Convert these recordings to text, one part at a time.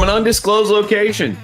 an undisclosed location.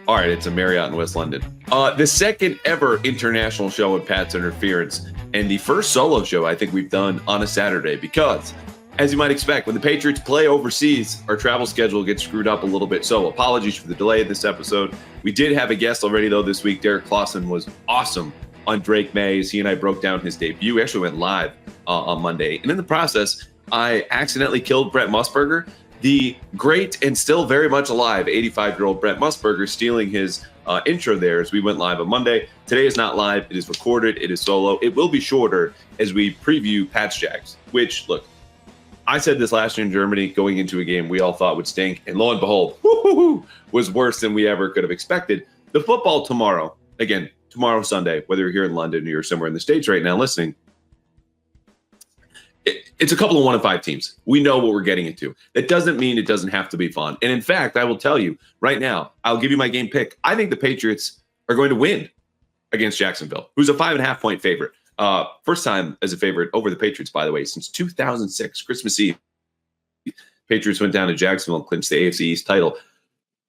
All right, it's a Marriott in West London. The second ever international show with Pat's Interference, and the first solo show I think we've done on a Saturday because, as you might expect, when the Patriots play overseas, our travel schedule gets screwed up a little bit. So apologies for the delay in this episode. We did have a guest already, though, this week. Derek Clausen was awesome on Drake Mays. He and I broke down his debut. We actually went live on Monday. And in the process, I accidentally killed Brett Musburger, the great and still very much alive 85-year-old Brett Musburger, stealing his intro there as we went live on Monday. Today is not live. It is recorded. It is solo. It will be shorter as we preview Pats Jags, which, look, I said this last year in Germany going into a game we all thought would stink, and lo and behold, was worse than we ever could have expected. The football tomorrow, again, tomorrow, Sunday, whether you're here in London or you're somewhere in the States right now listening, it's a couple of 1-5 teams. We know what we're getting into. That doesn't mean it doesn't have to be fun. And in fact, I will tell you right now, I'll give you my game pick. I think the Patriots are going to win against Jacksonville, who's a 5.5-point favorite. First time as a favorite over the Patriots, by the way, since 2006, Christmas Eve. Patriots went down to Jacksonville and clinched the AFC East title.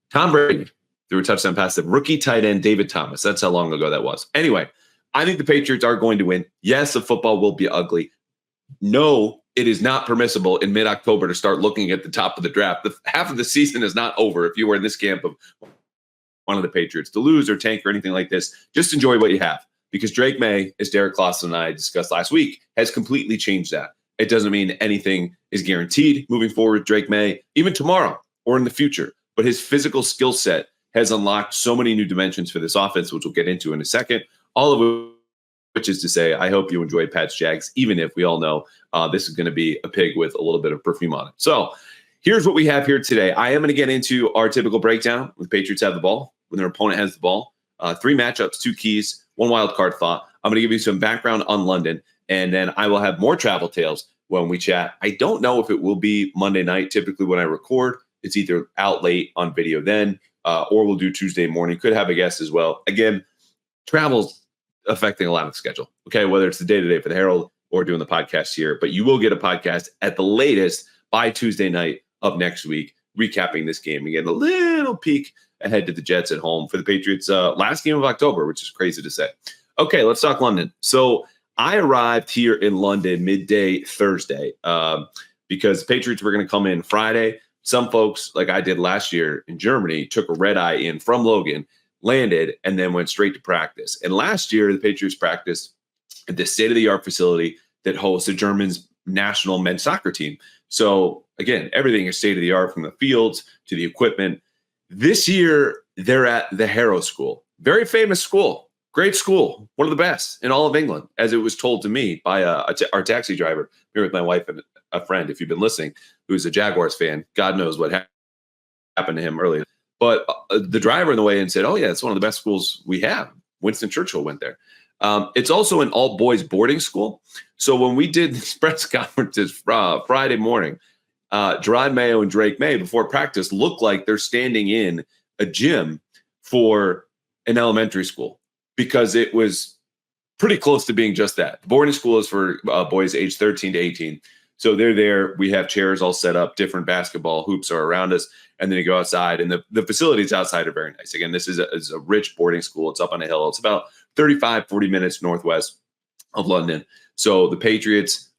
Tom Brady threw a touchdown pass to rookie tight end David Thomas. That's how long ago that was. Anyway, I think the Patriots are going to win. Yes, the football will be ugly. No, it is not permissible in mid-October to start looking at the top of the draft. Half of the season is not over if you were in this camp of one of the Patriots to lose or tank or anything like this. Just enjoy what you have, because Drake May, as Derek Clausen and I discussed last week, has completely changed that. It doesn't mean anything is guaranteed moving forward with Drake May, even tomorrow or in the future. But his physical skill set has unlocked so many new dimensions for this offense, which we'll get into in a second, all of which is to say, I hope you enjoyed Pats Jags, even if we all know this is going to be a pig with a little bit of perfume on it. So here's what we have here today. I am going to get into our typical breakdown when the Patriots have the ball, when their opponent has the ball. 3 matchups, 2 keys, 1 wild card thought. I'm going to give you some background on London, and then I will have more travel tales when we chat. I don't know if it will be Monday night. Typically when I record, it's either out late on video then, or we'll do Tuesday morning. Could have a guest as well. Again, travel's affecting a lot of the schedule, okay, whether it's the day-to-day for the Herald or doing the podcast here. But you will get a podcast at the latest by Tuesday night of next week, recapping this game. Again, a little peek ahead to the Jets at home for the Patriots' last game of October, which is crazy to say. Okay, let's talk London. So I arrived here in London midday Thursday because the Patriots were going to come in Friday. Some folks, like I did last year in Germany, took a red eye in from Logan, landed, and then went straight to practice. And last year, the Patriots practiced at this state-of-the-art facility that hosts the Germans' national men's soccer team. So, again, everything is state-of-the-art from the fields to the equipment. This year, they're at the Harrow School. Very famous school. Great school. One of the best in all of England, as it was told to me by our taxi driver here with my wife and a friend, if you've been listening, who's a Jaguars fan. God knows what happened to him earlier. But the driver on the way in said, oh, yeah, it's one of the best schools we have. Winston Churchill went there. It's also an all-boys boarding school. So when we did these press conferences Friday morning, Gerard Mayo and Drake May before practice looked like they're standing in a gym for an elementary school because it was pretty close to being just that. The boarding school is for boys aged 13 to 18. So they're there. We have chairs all set up. Different basketball hoops are around us. And then you go outside, and the facilities outside are very nice. Again, this is a rich boarding school. It's up on a hill. It's about 35, 40 minutes northwest of London. So the Patriots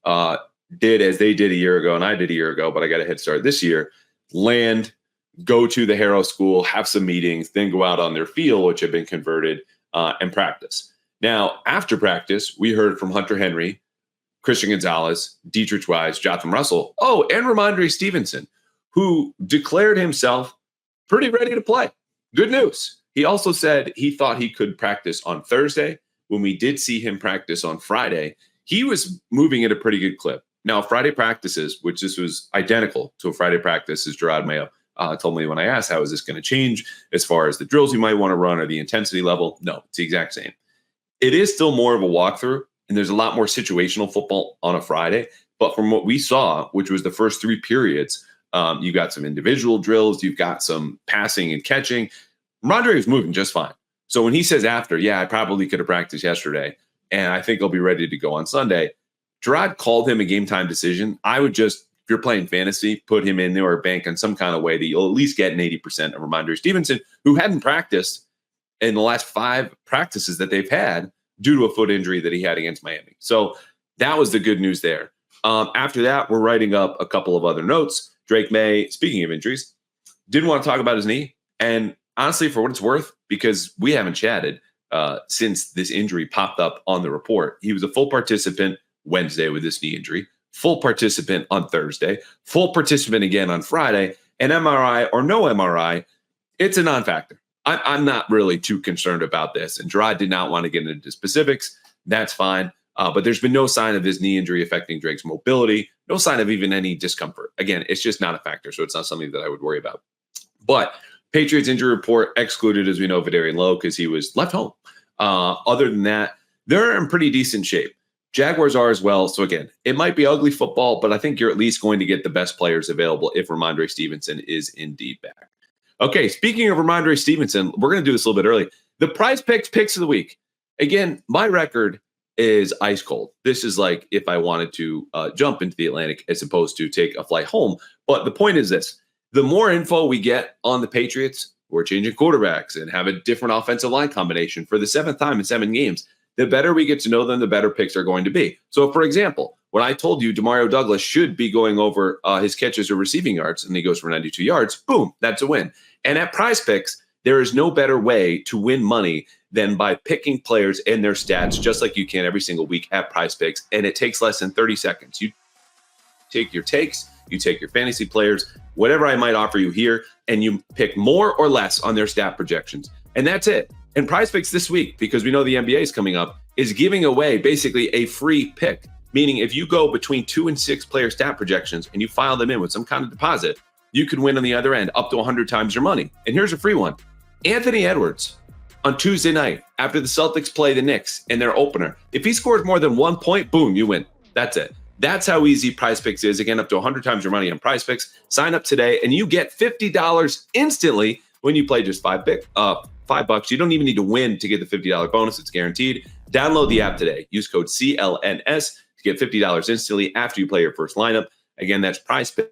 did as they did a year ago, and I did a year ago, but I got a head start this year. Land, go to the Harrow School, have some meetings, then go out on their field, which have been converted, and practice. Now, after practice, we heard from Hunter Henry, Christian Gonzalez, Dietrich Wise, Jotham Russell, and Ramondre Stevenson, who declared himself pretty ready to play. Good news. He also said he thought he could practice on Thursday. When we did see him practice on Friday, he was moving at a pretty good clip. Now, Friday practices, which this was identical to a Friday practice, as Gerard Mayo told me when I asked, how is this going to change as far as the drills you might want to run or the intensity level? No, it's the exact same. It is still more of a walkthrough, and there's a lot more situational football on a Friday. But from what we saw, which was the first 3 periods, you got some individual drills. You've got some passing and catching. Ramondre was moving just fine. So when he says after, yeah, I probably could have practiced yesterday, and I think I'll be ready to go on Sunday, Gerard called him a game time decision. I would just if you're playing fantasy, put him in there or bank on some kind of way that you'll at least get an 80% of Ramondre Stevenson, who hadn't practiced in the last 5 practices that they've had due to a foot injury that he had against Miami. So that was the good news there. After that, we're writing up a couple of other notes. Drake May, speaking of injuries, didn't want to talk about his knee. And honestly, for what it's worth, because we haven't chatted since this injury popped up on the report, he was a full participant Wednesday with this knee injury, full participant on Thursday, full participant again on Friday, and MRI or no MRI, it's a non-factor. I'm not really too concerned about this. And Gerard did not want to get into specifics. That's fine. But there's been no sign of his knee injury affecting Drake's mobility, no sign of even any discomfort. Again, it's just not a factor, so it's not something that I would worry about. But Patriots injury report excluded, as we know, Vidarian Lowe because he was left home. Other than that, they're in pretty decent shape. Jaguars are as well. So again, it might be ugly football, but I think you're at least going to get the best players available if Ramondre Stevenson is indeed back. Okay, speaking of Ramondre Stevenson, we're going to do this a little bit early. The PrizePicks picks of the week. Again, my record is ice cold. This is like if I wanted to jump into the Atlantic as opposed to take a flight home. But the point is this. The more info we get on the Patriots, we're changing quarterbacks and have a different offensive line combination for the 7th time in 7 games. The better we get to know them, the better picks are going to be. So, for example, when I told you Demario Douglas should be going over his catches or receiving yards, and he goes for 92 yards, boom, that's a win. And at PrizePicks, there is no better way to win money than by picking players and their stats, just like you can every single week at PrizePicks. And it takes less than 30 seconds. You take your takes, you take your fantasy players, whatever I might offer you here, and you pick more or less on their stat projections. And that's it. And PrizePicks this week, because we know the NBA is coming up, is giving away basically a free pick. Meaning if you go between 2 and 6 player stat projections and you file them in with some kind of deposit, you could win on the other end up to 100 times your money. And here's a free one. Anthony Edwards on Tuesday night after the Celtics play the Knicks in their opener. If he scores more than 1 point, boom, you win. That's it. That's how easy PrizePicks is. Again, up to 100 times your money on PrizePicks. Sign up today and you get $50 instantly when you play just $5. You don't even need to win to get the $50 bonus. It's guaranteed. Download the app today. Use code CLNS to get $50 instantly after you play your first lineup. Again, that's PrizePicks.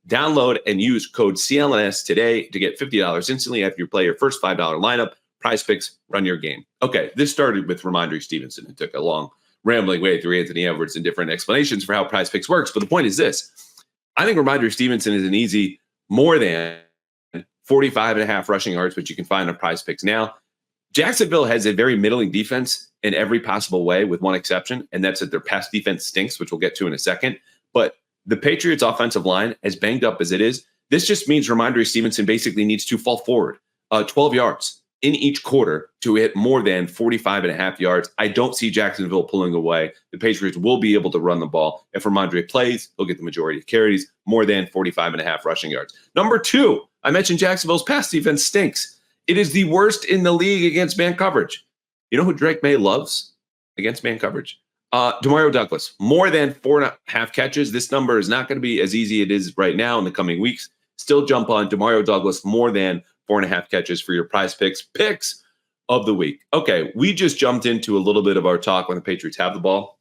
Download and use code CLNS today to get $50 instantly after you play your first $5 lineup. PrizePicks, run your game. Okay, this started with Ramondre Stevenson. It took a long, rambling way through Anthony Edwards and different explanations for how PrizePicks works. But the point is this. I think Ramondre Stevenson is an easy more than 45.5 rushing yards, which you can find on PrizePicks now. Jacksonville has a very middling defense in every possible way, with one exception, and that's that their pass defense stinks, which we'll get to in a second. But the Patriots' offensive line, as banged up as it is, this just means Ramondre Stevenson basically needs to fall forward 12 yards in each quarter to hit more than 45.5 yards. I don't see Jacksonville pulling away. The Patriots will be able to run the ball. If Ramondre plays, he'll get the majority of carries, more than 45.5 rushing yards. Number 2, I mentioned Jacksonville's pass defense stinks. It is the worst in the league against man coverage. You know who Drake May loves against man coverage? Demario Douglas, more than 4.5 catches. This number is not going to be as easy as it is right now in the coming weeks. Still jump on Demario Douglas, more than 4.5 catches for your PrizePicks picks of the week. Okay, we just jumped into a little bit of our talk when the Patriots have the ball.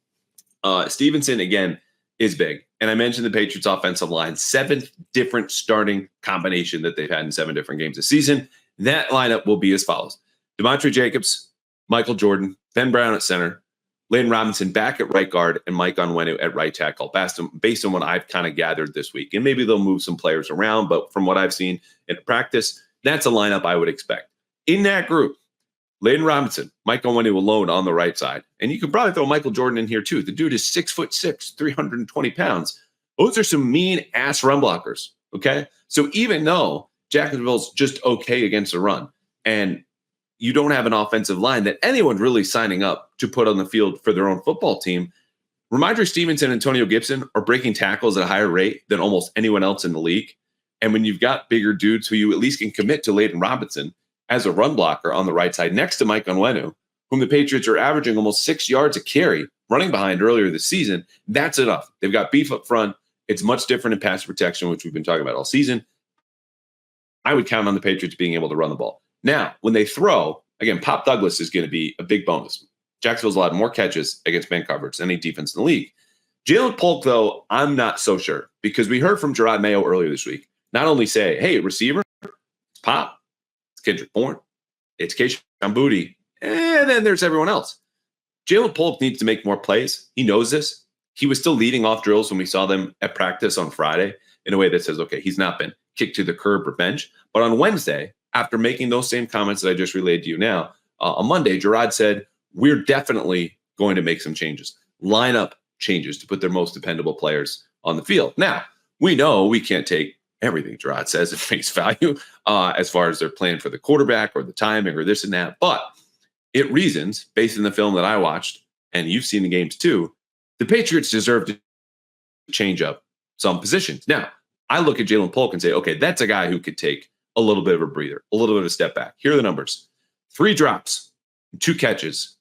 Stevenson, again, is big. And I mentioned the Patriots offensive line, 7th different starting combination that they've had in 7 different games this season. That lineup will be as follows. Devontae Jacobs, Michael Jordan, Ben Brown at center, Layden Robinson back at right guard, and Mike Onwenu at right tackle, based on what I've kind of gathered this week. And maybe they'll move some players around, but from what I've seen in practice, that's a lineup I would expect. In that group, Layden Robinson, Mike Onwenu alone on the right side. And you could probably throw Michael Jordan in here too. The dude is 6'6", 320 pounds. Those are some mean-ass run blockers, okay? So even though Jacksonville's just okay against the run, and you don't have an offensive line that anyone's really signing up to put on the field for their own football team, Ramondre Stevenson and Antonio Gibson are breaking tackles at a higher rate than almost anyone else in the league. And when you've got bigger dudes who you at least can commit to Layden Robinson as a run blocker on the right side next to Mike Onwenu, whom the Patriots are averaging almost 6 yards a carry running behind earlier this season, that's enough. They've got beef up front. It's much different in pass protection, which we've been talking about all season. I would count on the Patriots being able to run the ball. Now, when they throw, again, Pop Douglas is going to be a big bonus. Jacksonville's allowed more catches against man coverage than any defense in the league. Jalen Polk, though, I'm not so sure because we heard from Gerard Mayo earlier this week, not only say, hey, receiver, it's Pop, it's Kendrick Bourne, it's Keion Boutte, and then there's everyone else. Jalen Polk needs to make more plays. He knows this. He was still leading off drills when we saw them at practice on Friday in a way that says, okay, he's not been kicked to the curb or bench. But on Wednesday, after making those same comments that I just relayed to you now, on Monday, Gerard said, we're definitely going to make some changes, lineup changes to put their most dependable players on the field. Now, we know we can't take everything Gerard says at face value as far as their plan for the quarterback or the timing or this and that. But it reasons, based on the film that I watched, and you've seen the games too, the Patriots deserve to change up some positions. Now, I look at Jalen Polk and say, okay, that's a guy who could take a little bit of a breather, a little bit of a step back. Here are the numbers. 3 drops, 2 catches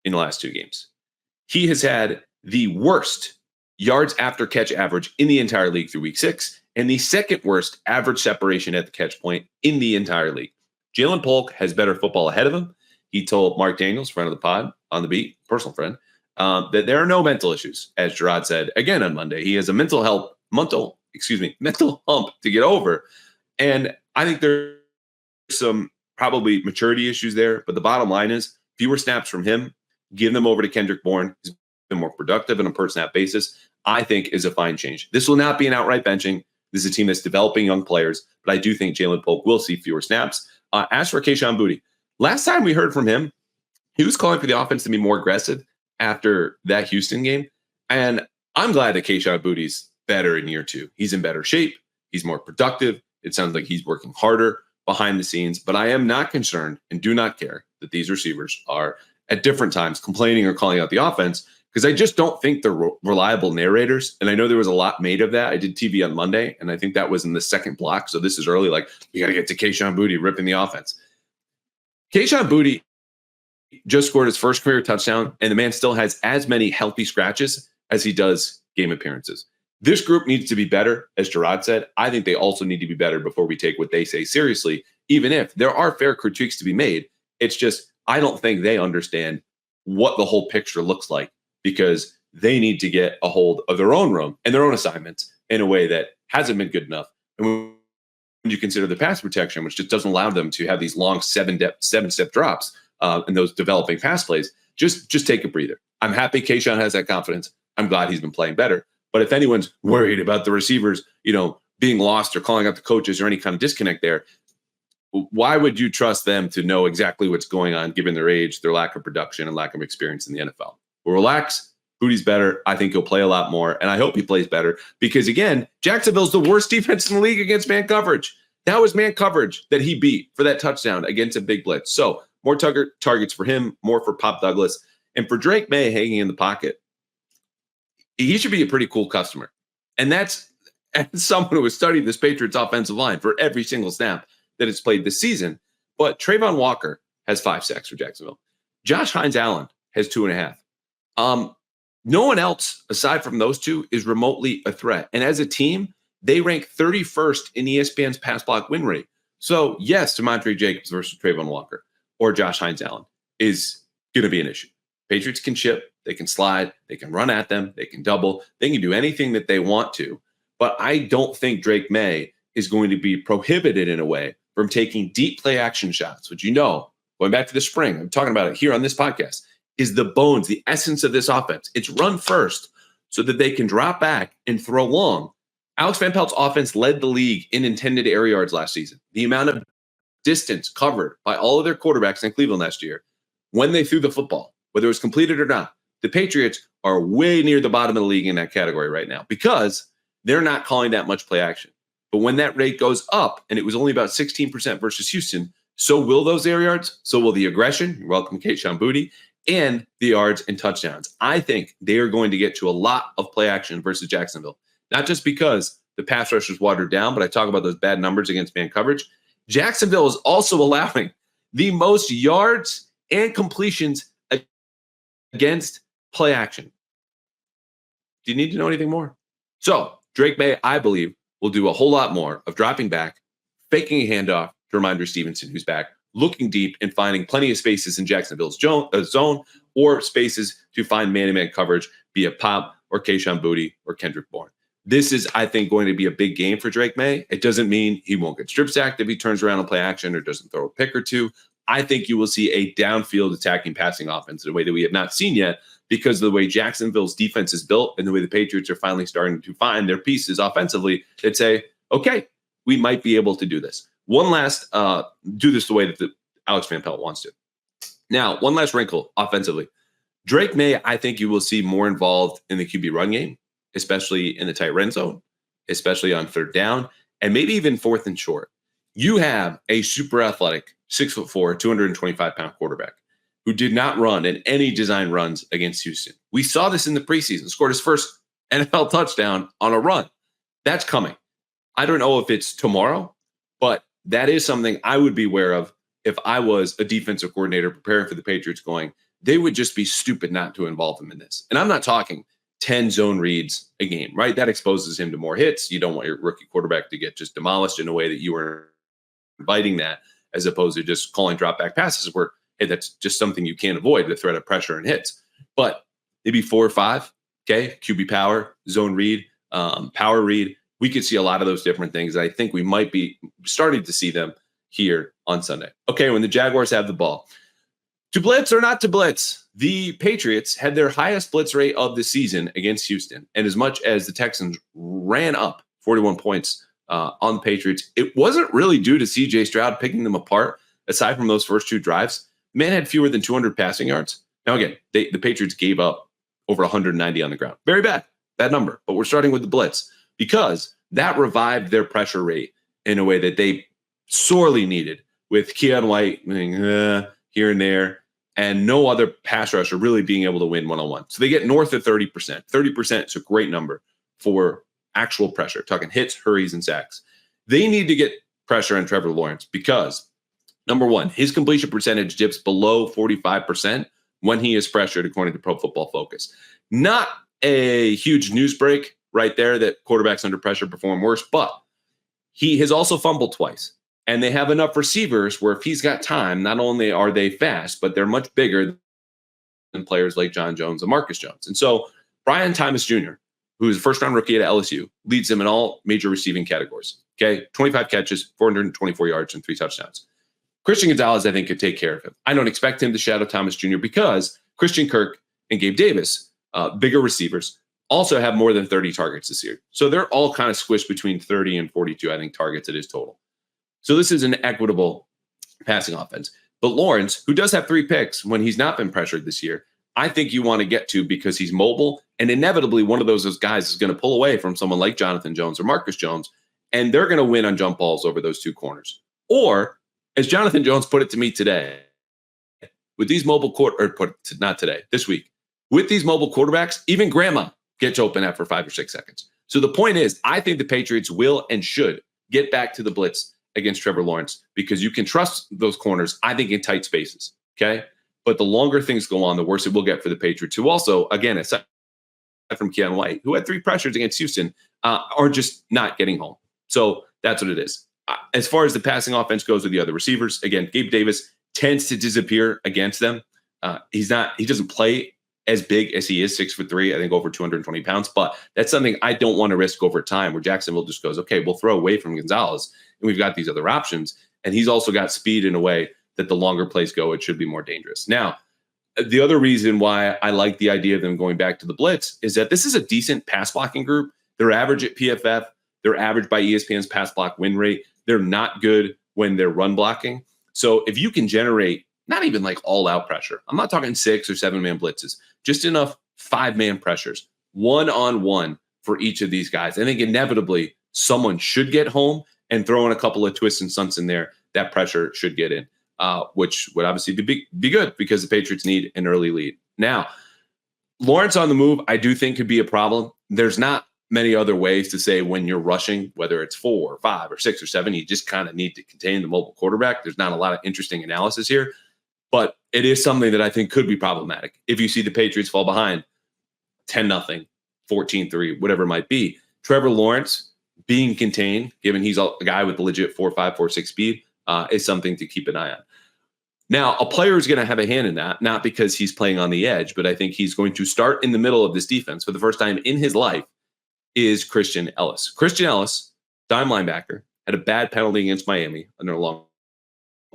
in the last 2 games. He has had the worst yards after catch average in the entire league through week 6, and the second worst average separation at the catch point in the entire league. Jalen Polk has better football ahead of him. He told Mark Daniels, friend of the pod, on the beat, personal friend, that there are no mental issues, as Gerard said again on Monday. He has a mental hump to get over. And I think there's some probably maturity issues there. But the bottom line is fewer snaps from him, give them over to Kendrick Bourne, who's been more productive on a per snap basis, I think is a fine change. This will not be an outright benching. This is a team that's developing young players, but I do think Jalen Polk will see fewer snaps. As for Keion Boutte, last time we heard from him, he was calling for the offense to be more aggressive after that Houston game. And I'm glad that Keion Boutte's better in year 2. He's in better shape. He's more productive. It sounds like he's working harder behind the scenes, but I am not concerned and do not care that these receivers are at different times complaining or calling out the offense, because I just don't think they're reliable narrators. And I know there was a lot made of that. I did TV on Monday, and I think that was in the second block. So this is early, like, you got to get to Keion Boutte ripping the offense. Keion Boutte just scored his first career touchdown, and the man still has as many healthy scratches as he does game appearances. This group needs to be better, as Gerard said. I think they also need to be better before we take what they say seriously, even if there are fair critiques to be made. It's just, I don't think they understand what the whole picture looks like, because they need to get a hold of their own room and their own assignments in a way that hasn't been good enough. And when you consider the pass protection, which just doesn't allow them to have these long seven-step drops and those developing pass plays, just take a breather. I'm happy Keion has that confidence. I'm glad he's been playing better. But if anyone's worried about the receivers, being lost or calling out the coaches or any kind of disconnect there, why would you trust them to know exactly what's going on, given their age, their lack of production, and lack of experience in the NFL? Well, relax. Boutte's better. I think he'll play a lot more, and I hope he plays better because, again, Jacksonville's the worst defense in the league against man coverage. That was man coverage that he beat for that touchdown against a big blitz. So more targets for him, more for Pop Douglas. And for Drake May hanging in the pocket, he should be a pretty cool customer. And that's as someone who has studied this Patriots offensive line for every single snap that it's played this season. But Trayvon Walker has 5 sacks for Jacksonville. Josh Hines-Allen has 2.5. No one else, aside from those two, is remotely a threat. And as a team, they rank 31st in ESPN's pass block win rate. So, yes, Demontre Jacobs versus Trayvon Walker or Josh Hines-Allen is going to be an issue. Patriots can chip, they can slide, they can run at them, they can double, they can do anything that they want to. But I don't think Drake May is going to be prohibited in a way from taking deep play action shots, which, going back to the spring, I'm talking about it here on this podcast, is the bones, the essence of this offense. It's run first so that they can drop back and throw long. Alex Van Pelt's offense led the league in intended air yards last season. The amount of distance covered by all of their quarterbacks in Cleveland last year when they threw the football, whether it was completed or not, the Patriots are way near the bottom of the league in that category right now because they're not calling that much play action. But when that rate goes up, and it was only about 16% versus Houston, so will those air yards, so will the aggression, you're welcome, Keion Boutte, and the yards and touchdowns. I think they are going to get to a lot of play action versus Jacksonville, not just because the pass rush is watered down, but I talk about those bad numbers against man coverage. Jacksonville is also allowing the most yards and completions against play action. Do you need to know anything more? So Drake May, I believe, will do a whole lot more of dropping back, faking a handoff to Ramondre Stevenson, who's back, looking deep and finding plenty of spaces in Jacksonville's zone or spaces to find man-to-man coverage via Pop or Keion White or Kendrick Bourne. This is, I think, going to be a big game for Drake May. It doesn't mean he won't get strip sacked if he turns around and play action or doesn't throw a pick or two. I think you will see a downfield attacking passing offense in a way that we have not seen yet because of the way Jacksonville's defense is built and the way the Patriots are finally starting to find their pieces offensively that say, okay, we might be able to do this. One last, do this the way that Alex Van Pelt wants to. Now, one last wrinkle offensively. Drake May, I think you will see more involved in the QB run game, especially in the tight red zone, especially on third down, and maybe even fourth and short. You have a super athletic 6'4", 225-pound quarterback who did not run in any design runs against Houston. We saw this in the preseason, scored his first NFL touchdown on a run. That's coming. I don't know if it's tomorrow, but that is something I would be aware of if I was a defensive coordinator preparing for the Patriots going, they would just be stupid not to involve him in this. And I'm not talking 10 zone reads a game, right? That exposes him to more hits. You don't want your rookie quarterback to get just demolished in a way that you were inviting that, as opposed to just calling drop back passes where, hey, that's just something you can't avoid, the threat of pressure and hits. But maybe 4 or 5, okay? QB power, zone read, power read. We could see a lot of those different things. I think we might be starting to see them here on Sunday. Okay, when the Jaguars have the ball. To blitz or not to blitz, the Patriots had their highest blitz rate of the season against Houston. And as much as the Texans ran up 41 points on the Patriots, it wasn't really due to C.J. Stroud picking them apart. Aside from those first 2 drives, the man had fewer than 200 passing yards. Now, again, the Patriots gave up over 190 on the ground. Very bad number. But we're starting with the blitz because that revived their pressure rate in a way that they sorely needed, with Keion White here and there, and no other pass rusher really being able to win one-on-one. So they get north of 30%. 30% is a great number for actual pressure, talking hits, hurries, and sacks. They need to get pressure on Trevor Lawrence because, number one, his completion percentage dips below 45% when he is pressured, according to Pro Football Focus. Not a huge news break right there that quarterbacks under pressure perform worse, but he has also fumbled twice. And they have enough receivers where if he's got time, not only are they fast, but they're much bigger than players like John Jones and Marcus Jones. And so Brian Thomas Jr., who is a first-round rookie at LSU, leads them in all major receiving categories. Okay, 25 catches, 424 yards, and 3 touchdowns. Christian Gonzalez, I think, could take care of him. I don't expect him to shadow Thomas Jr. because Christian Kirk and Gabe Davis, bigger receivers, also have more than 30 targets this year. So they're all kind of squished between 30 and 42, I think, targets at his total. So this is an equitable passing offense. But Lawrence, who does have 3 picks when he's not been pressured this year, I think you want to get to because he's mobile. And inevitably, one of those guys is going to pull away from someone like Jonathan Jones or Marcus Jones, and they're going to win on jump balls over those 2 corners. Or, as Jonathan Jones put it to me today, with these mobile this week, with these mobile quarterbacks, even grandma gets open after 5 or 6 seconds. So the point is, I think the Patriots will and should get back to the blitz against Trevor Lawrence because you can trust those corners, I think, in tight spaces, okay? But the longer things go on, the worse it will get for the Patriots, who also, again, aside from Keion White, who had 3 pressures against Houston, are just not getting home. So that's what it is. As far as the passing offense goes with the other receivers, again, Gabe Davis tends to disappear against them. He doesn't play as big as he is, 6'3", I think over 220 pounds, but that's something I don't want to risk over time where Jacksonville just goes, okay, we'll throw away from Gonzalez and we've got these other options. And he's also got speed in a way that the longer plays go, it should be more dangerous. Now, the other reason why I like the idea of them going back to the blitz is that this is a decent pass blocking group. They're average at PFF. They're average by ESPN's pass block win rate. They're not good when they're run blocking. So if you can generate not even like all out pressure, I'm not talking 6 or 7 man blitzes, just enough 5-man pressures, 1-on-1 for each of these guys. I think inevitably someone should get home, and throw in a couple of twists and stunts in there, that pressure should get in, which would obviously be good because the Patriots need an early lead. Now, Lawrence on the move, I do think could be a problem. There's not many other ways to say when you're rushing, whether it's 4 or 5 or 6 or 7, you just kind of need to contain the mobile quarterback. There's not a lot of interesting analysis here, but it is something that I think could be problematic. If you see the Patriots fall behind 10-0, 14-3, whatever it might be, Trevor Lawrence being contained, given he's a guy with the legit 4.5, 4.6 speed, is something to keep an eye on. Now, a player is going to have a hand in that, not because he's playing on the edge, but I think he's going to start in the middle of this defense for the first time in his life is Christian Ellis. Christian Ellis, dime linebacker, had a bad penalty against Miami under a long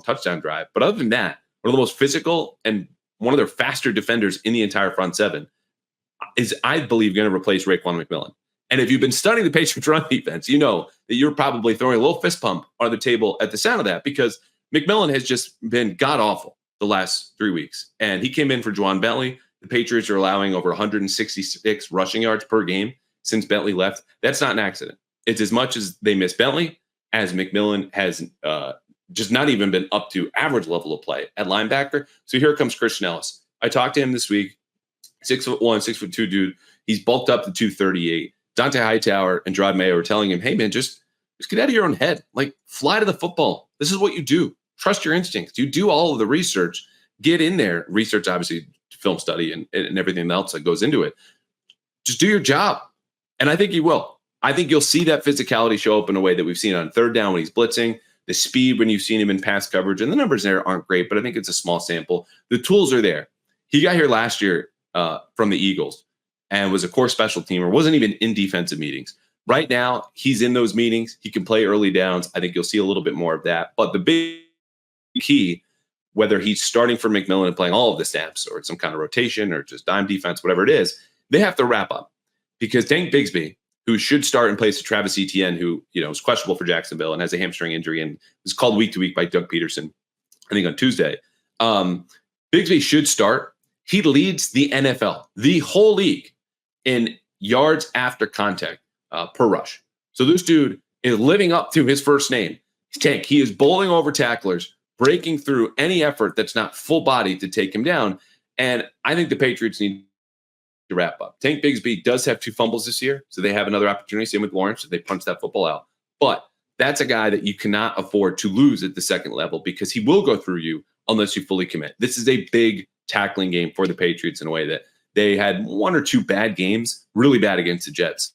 touchdown drive. But other than that, one of the most physical and one of their faster defenders in the entire front seven is, I believe, going to replace Raekwon McMillan. And if you've been studying the Patriots run defense, you know that you're probably throwing a little fist pump on the table at the sound of that, because McMillan has just been god-awful the last 3 weeks. And he came in for Juwan Bentley. The Patriots are allowing over 166 rushing yards per game since Bentley left. That's not an accident. It's as much as they miss Bentley as McMillan has just not even been up to average level of play at linebacker. So here comes Christian Ellis. I talked to him this week. 6'1", 6'2" dude. He's bulked up to 238. Dante Hightower and Gerard Mayo are telling him, hey, man, just get out of your own head. Like, fly to the football. This is what you do. Trust your instincts. You do all of the research. Get in there. Research, obviously, film study and everything else that goes into it. Just do your job. And I think you will. I think you'll see that physicality show up in a way that we've seen on third down when he's blitzing, the speed when you've seen him in pass coverage, and the numbers there aren't great, but I think it's a small sample. The tools are there. He got here last year from the Eagles and was a core special teamer, wasn't even in defensive meetings. Right now, he's in those meetings. He can play early downs. I think you'll see a little bit more of that. But the big key, whether he's starting for McMillan and playing all of the snaps or some kind of rotation or just dime defense, whatever it is, they have to wrap up. Because Tank Bigsby, who should start in place of Travis Etienne, who is questionable for Jacksonville and has a hamstring injury and was called week to week by Doug Peterson, I think on Tuesday. Bigsby should start. He leads the NFL, the whole league, in yards after contact per rush. So this dude is living up to his first name. Tank. He is bowling over tacklers, breaking through any effort that's not full body to take him down. And I think the Patriots need to wrap up. Tank Bigsby does have 2 fumbles this year, so they have another opportunity. Same with Lawrence, if they punch that football out. But that's a guy that you cannot afford to lose at the second level, because he will go through you unless you fully commit. This is a big tackling game for the Patriots in a way that they had 1 or 2 bad games, really bad against the Jets,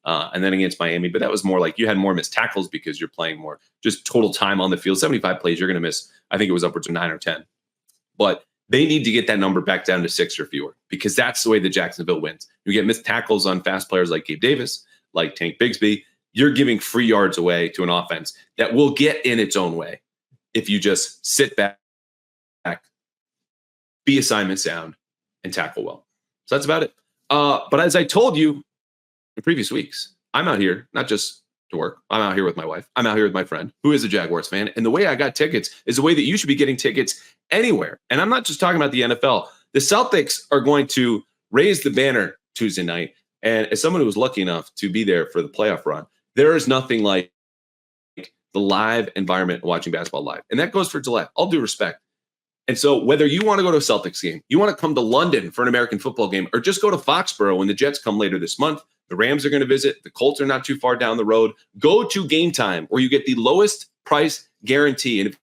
and then against Miami. But that was more like you had more missed tackles because you're playing more just total time on the field. 75 plays, you're going to miss, I think it was upwards of 9 or 10. But they need to get that number back down to 6 or fewer, because that's the way that Jacksonville wins. You get missed tackles on fast players like Gabe Davis, like Tank Bigsby. You're giving free yards away to an offense that will get in its own way if you just sit back, be assignment sound, and tackle well. So that's about it. But as I told you in previous weeks, I'm out here not just to work. I'm out here with my wife. I'm out here with my friend who is a Jaguars fan. And the way I got tickets is the way that you should be getting tickets anywhere. And I'm not just talking about the NFL. The Celtics are going to raise the banner Tuesday night. And as someone who was lucky enough to be there for the playoff run, there is nothing like the live environment watching basketball live. And that goes for Gillette. All due respect. And so whether you want to go to a Celtics game, you want to come to London for an American football game, or just go to Foxborough when the Jets come later this month, the Rams are going to visit, the Colts are not too far down the road, go to Game Time, where you get the lowest price guarantee. And if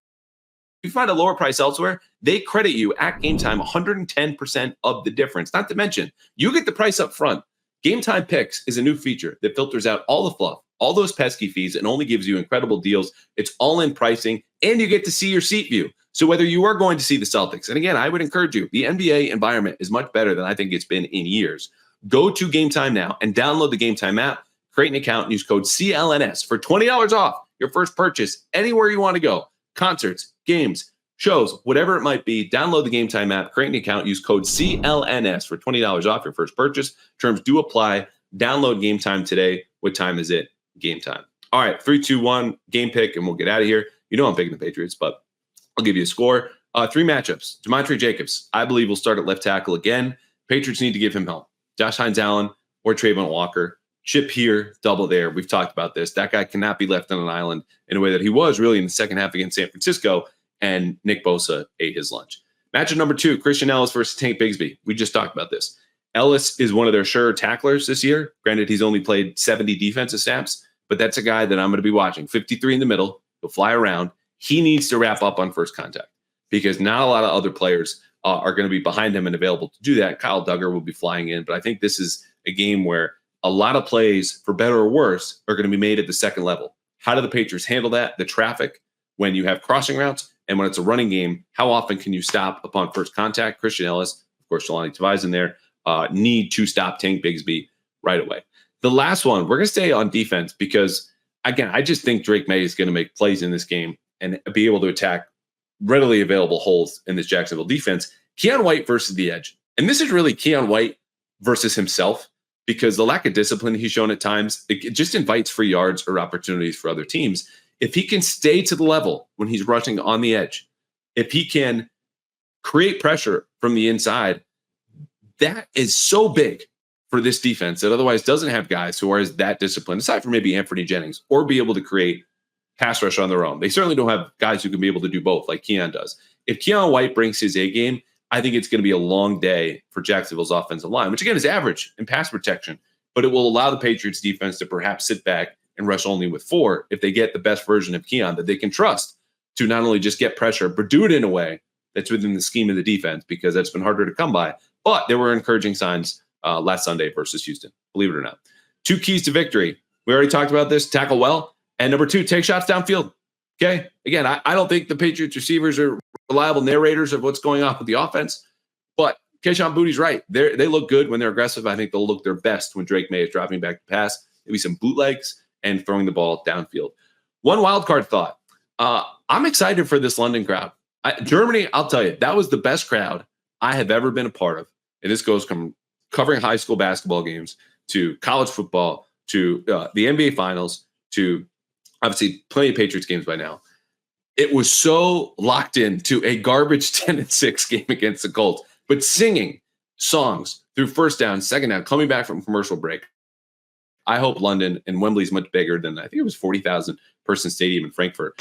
you find a lower price elsewhere, they credit you at Game Time 110% of the difference. Not to mention, you get the price up front. Game Time Picks is a new feature that filters out all the fluff, all those pesky fees, and only gives you incredible deals. It's all in pricing, and you get to see your seat view. So whether you are going to see the Celtics, and again, I would encourage you, the NBA environment is much better than I think it's been in years. Go to Game Time now and download the Game Time app, create an account, and use code CLNS for $20 off your first purchase anywhere you want to go. Concerts, games, shows, whatever it might be. Download the Game Time app, create an account, use code CLNS for $20 off your first purchase. Terms do apply. Download Game Time today. What time is it? Game time. All right, 3, 2, 1, game pick, and we'll get out of here. You know I'm picking the Patriots, but I'll give you a score. 3 matchups. Demontre Jacobs, I believe, will start at left tackle again. Patriots need to give him help. Josh Hines-Allen or Trayvon Walker. Chip here, double there. We've talked about this. That guy cannot be left on an island in a way that he was really in the second half against San Francisco, and Nick Bosa ate his lunch. Matchup number 2, Christian Ellis versus Tank Bigsby. We just talked about this. Ellis is one of their sure tacklers this year. Granted, he's only played 70 defensive snaps, but that's a guy that I'm going to be watching. 53 in the middle. He'll fly around. He needs to wrap up on first contact, because not a lot of other players are going to be behind him and available to do that. Kyle Duggar will be flying in, but I think this is a game where a lot of plays, for better or worse, are going to be made at the second level. How do the Patriots handle that? The traffic when you have crossing routes, And when it's a running game, how often can you stop upon first contact? Christian Ellis, of course, Jelani Tavai's in there, need to stop Tank Bigsby right away. The last one, we're going to stay on defense because, again, I just think Drake May is going to make plays in this game and be able to attack readily available holes in this Jacksonville defense. Keion White versus the edge. And this is really Keion White versus himself, because the lack of discipline he's shown at times, it just invites free yards or opportunities for other teams. If he can stay to the level when he's rushing on the edge, if he can create pressure from the inside, that is so big for this defense that otherwise doesn't have guys who are as that disciplined, aside from maybe Anthony Jennings, or be able to create pass rush on their own. They certainly don't have guys who can be able to do both like Keion does. If Keion White brings his A game, I think it's going to be a long day for Jacksonville's offensive line, which again is average in pass protection, but it will allow the Patriots defense to perhaps sit back and rush only with 4 if they get the best version of Keion that they can trust to not only just get pressure, but do it in a way that's within the scheme of the defense, because that's been harder to come by. But there were encouraging signs last Sunday versus Houston, believe it or not. 2 keys to victory. We already talked about this. Tackle well. And number 2, take shots downfield. Okay? Again, I don't think the Patriots receivers are reliable narrators of what's going on with the offense, but Kayshon Boutte's right. They look good when they're aggressive. I think they'll look their best when Drake May is dropping back to pass. Maybe some bootlegs and throwing the ball downfield. One wild card thought. I'm excited for this London crowd. Germany, I'll tell you, that was the best crowd I have ever been a part of. And this goes from covering high school basketball games to college football to the NBA Finals to obviously plenty of Patriots games by now. It was so locked into a garbage 10-6 game against the Colts, but singing songs through first down, second down, coming back from commercial break. I hope London, and Wembley's much bigger than, I think it was 40,000 person stadium in Frankfurt,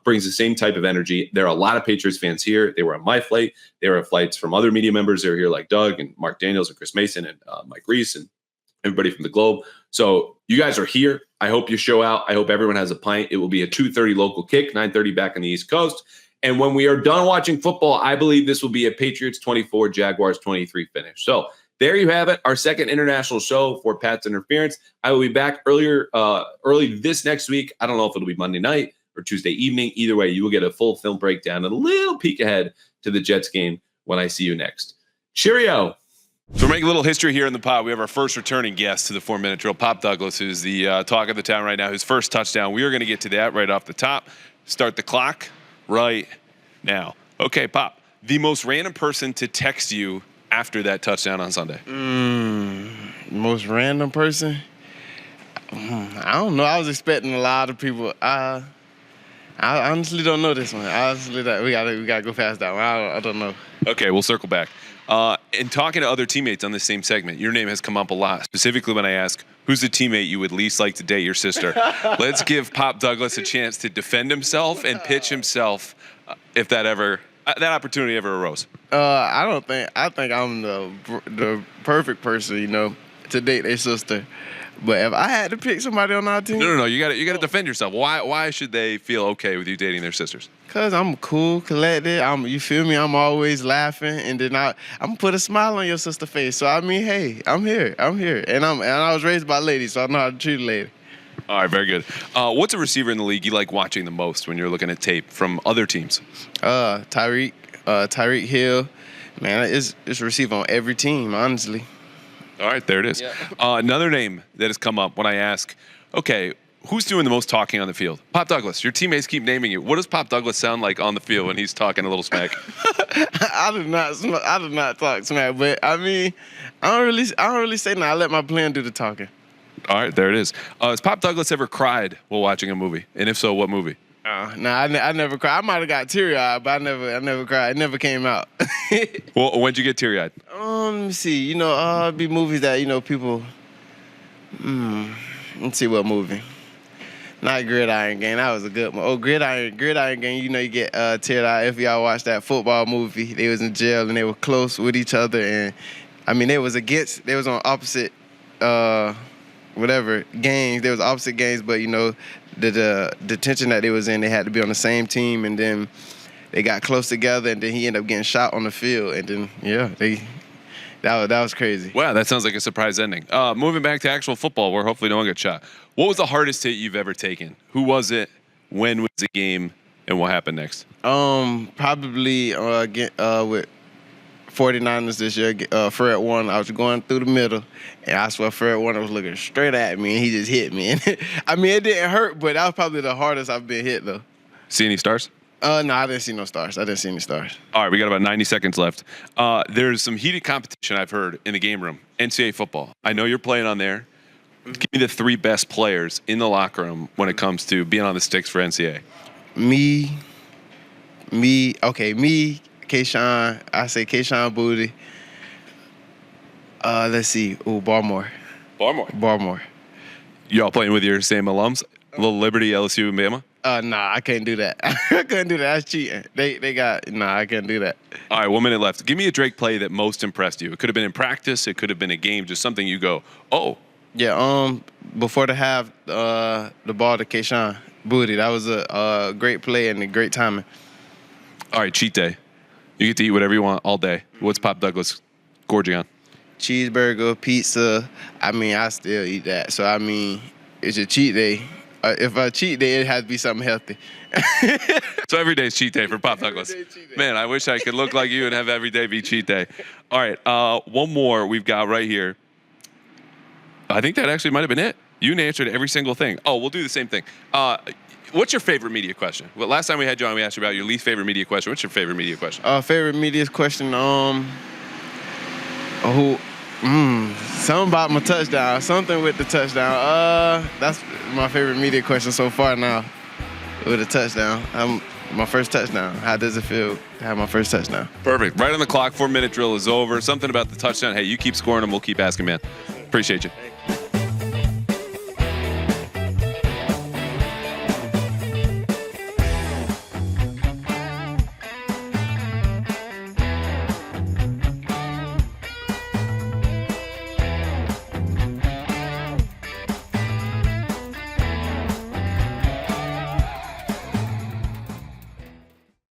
brings the same type of energy. There are a lot of Patriots fans here. They were on my flight. There were flights from other media members. They were here like Doug and Mark Daniels and Chris Mason and Mike Reese and everybody from the Globe. So you guys are here. I hope you show out. I hope everyone has a pint. It will be a 2:30 local kick, 9:30 back on the East Coast. And when we are done watching football, I believe this will be a Patriots 24, Jaguars 23 finish. So there you have it, our second international show for Pat's Interference. I will be back early this next week. I don't know if it'll be Monday night or Tuesday evening. Either way, you will get a full film breakdown and a little peek ahead to the Jets game when I see you next. Cheerio. So we're making a little history here in the pod. We have our first returning guest to the 4-minute drill, Pop Douglas, who's the talk of the town right now, his first touchdown. We are going to get to that right off the top. Start the clock right now. Okay, Pop, the most random person to text you after that touchdown on Sunday? Most random person? I don't know. I was expecting a lot of people. I honestly don't know this one. Honestly, we gotta go past that one. I don't know. Okay, we'll circle back. In talking to other teammates on this same segment, your name has come up a lot, specifically when I ask, who's the teammate you would least like to date your sister? Let's give Pop Douglas a chance to defend himself and pitch himself if that opportunity ever arose. I think I'm the perfect person, to date their sister. But if I had to pick somebody on our team, no, you got to defend yourself. Why should they feel okay with you dating their sisters? Cause I'm cool, collected. You feel me? I'm always laughing, and then I'm gonna put a smile on your sister's face. So I mean, hey, I'm here, and I was raised by ladies, so I know how to treat a lady. All right, very good. What's a receiver in the league you like watching the most when you're looking at tape from other teams? Tyreek Hill, man, it's a receiver on every team, honestly. All right, there it is. Yeah. Another name that has come up when I ask, okay, who's doing the most talking on the field? Pop Douglas. Your teammates keep naming you. What does Pop Douglas sound like on the field when he's talking a little smack? I do not talk smack, but I mean, I don't really say nothing. I let my plan do the talking. All right, there it is. Has Pop Douglas ever cried while watching a movie? And if so, what movie? I never cried. I might have got teary-eyed, but I never cried. It never came out. Well, when'd you get teary-eyed? Let me see. It'd be movies that, people... Let's see what movie. Not Gridiron Gang. That was a good one. Oh, Gridiron Gang, you get teary-eyed if y'all watched that football movie. They was in jail, and they were close with each other. And, they was on opposite... gangs. There was opposite gangs, but the detention that they was in, they had to be on the same team, and then they got close together, and then he ended up getting shot on the field, and then that was crazy. Wow, that sounds like a surprise ending. Moving back to actual football, where hopefully no one gets shot. What was the hardest hit you've ever taken? Who was it? When was the game? and what happened next? Probably with 49ers this year. Fred Warner, I was going through the middle, and I swear Fred Warner was looking straight at me, and he just hit me. I mean, it didn't hurt, but that was probably the hardest I've been hit, though. See any stars? No, I didn't see no stars. I didn't see any stars. All right, we got about 90 seconds left. There's some heated competition I've heard in the game room. NCAA football. I know you're playing on there. Give me the 3 best players in the locker room when it comes to being on the sticks for NCAA. Me, Keion. I say Keion Booty. Let's see. Baltimore. Y'all playing with your same alums? Little Liberty, LSU, and Bama? Nah, I can't do that. I couldn't do that. That's cheating. I can't do that. All right, 1 minute left. Give me a Drake play that most impressed you. It could have been in practice. It could have been a game. Just something you go, oh. Yeah, before the half, the ball to Keion Booty. That was a great play and a great timing. All right, cheat day. You get to eat whatever you want all day. What's Pop Douglas gorging on? Cheeseburger, pizza. I mean, I still eat that. So, I mean, it's a cheat day. If I cheat day, it has to be something healthy. So every day's cheat day for Pop Douglas. Man, I wish I could look like you and have every day be cheat day. All right, one more we've got right here. I think that actually might have been it. You answered every single thing. Oh, we'll do the same thing. What's your favorite media question? Well, last time we had you on, we asked you about your least favorite media question. What's your favorite media question? Favorite media question, something about my touchdown. Something with the touchdown. That's my favorite media question so far now. With a touchdown. My first touchdown. How does it feel to have my first touchdown? Perfect. Right on the clock. 4-minute drill is over. Something about the touchdown. Hey, you keep scoring them. We'll keep asking, man. Appreciate you.